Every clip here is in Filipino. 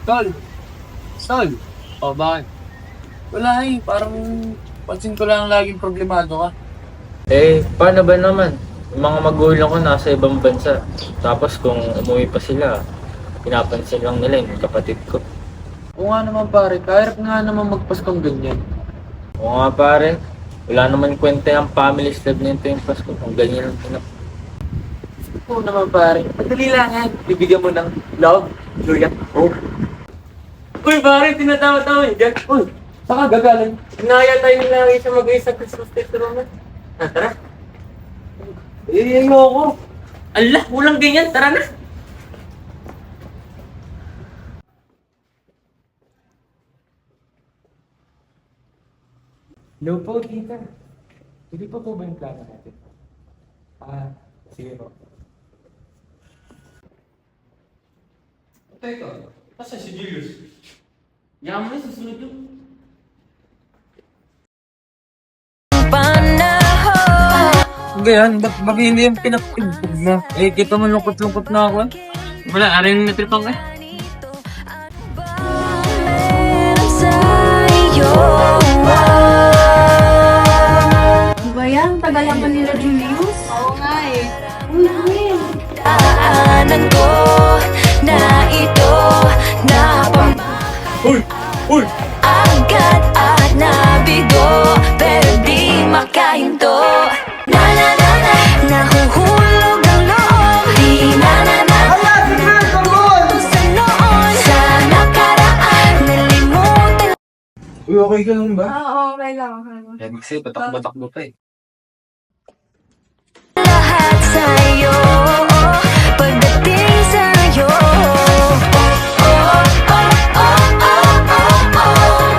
Tol! Tol! O, bakit? Wala parang pansin ko lang laging problemado ka. Paano ba naman? Yung mga magulang ko nasa ibang bansa. Tapos kung umuwi pa sila, pinapansin lang nila yung kapatid ko. Oo nga naman pare, kahirap nga naman magpaskong ganyan. Oo nga pare, wala naman kwenta yung family slave nito yung Pasko kung ganyan lang pinap. Oo naman pare, madali lang yan. Bibigyan mo ng love, joy at hope. Uy pare, tinatawa-tawa dyan. Uy, saan ka gagaling? Inaya tayo ng lagi siya mag-isa sa Christmas Roman. Tara. Ayoko. Ala, walang ganyan. Tara na. Hello po, tita. Hindi pa po ba yung plano natin? Sige po. Teka, kasi si Julius. Yaman sa sunod yun. Ganyan, ba't hindi yung pinapigpig na? Kita mo lungkot-lungkot na ako. Wala, aring natripang eh. Di ba yan? Tagal naman nila Julius? Oo nga eh. Uy, Will. Daanan ko na ito na Uy! Uy! agad at nabigo pero di makahinto. Na na na na, nahuhulog ang loob. Di na na na, natuto sa noon. Sa nakaraan, nalimutan. Uy, okay ka lang ba? Oo, okay lang. Yan kasi, patakbo-takbo pa eh. Lahat sa'yo, pagdating sa'yo.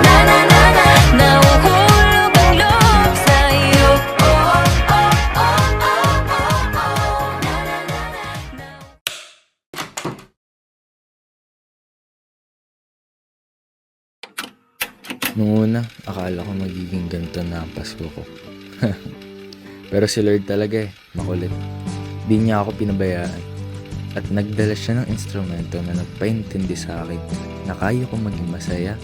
Na na na na, nahuhulog ang loob sa'yo. Nung una, akala ko magiging ganito na ang Pasko ko. Pero si Lord talaga makulit. Di niya ako pinabayaan. At nagdala siya ng instrumento na nagpaintindi sa akin na kaya ko maging masaya.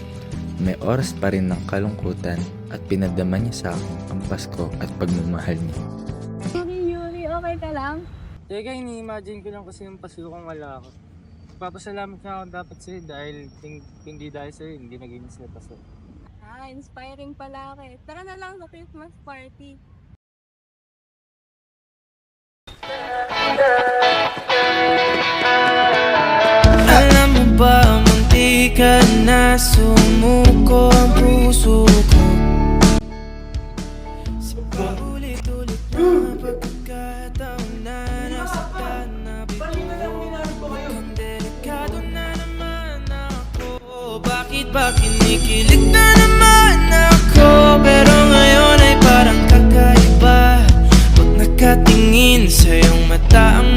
May oras pa rin ng kalungkutan at pinadama niya sa akin ang Pasko at pagmamahal niya. Yuri, okay ka lang? Teka, ini-imagine ko lang kasi yung Pasko kung wala ako. Papasalamat na ako dapat sa'yo dahil hindi dahil sa'yo, hindi naging sila Pasko. Inspiring pala ka eh. Tara na lang sa Christmas party. Alam mo ba, munti ka na sumuko ang puso ko. Sa paulit-ulit na pagkakataon na nasaktan na bigo. Mukhang delikado na naman ako. Bakit ba kinikilig na naman ako? Pero ngayon ay parang kakaiba. Pag nakatingin sa iyong mata ang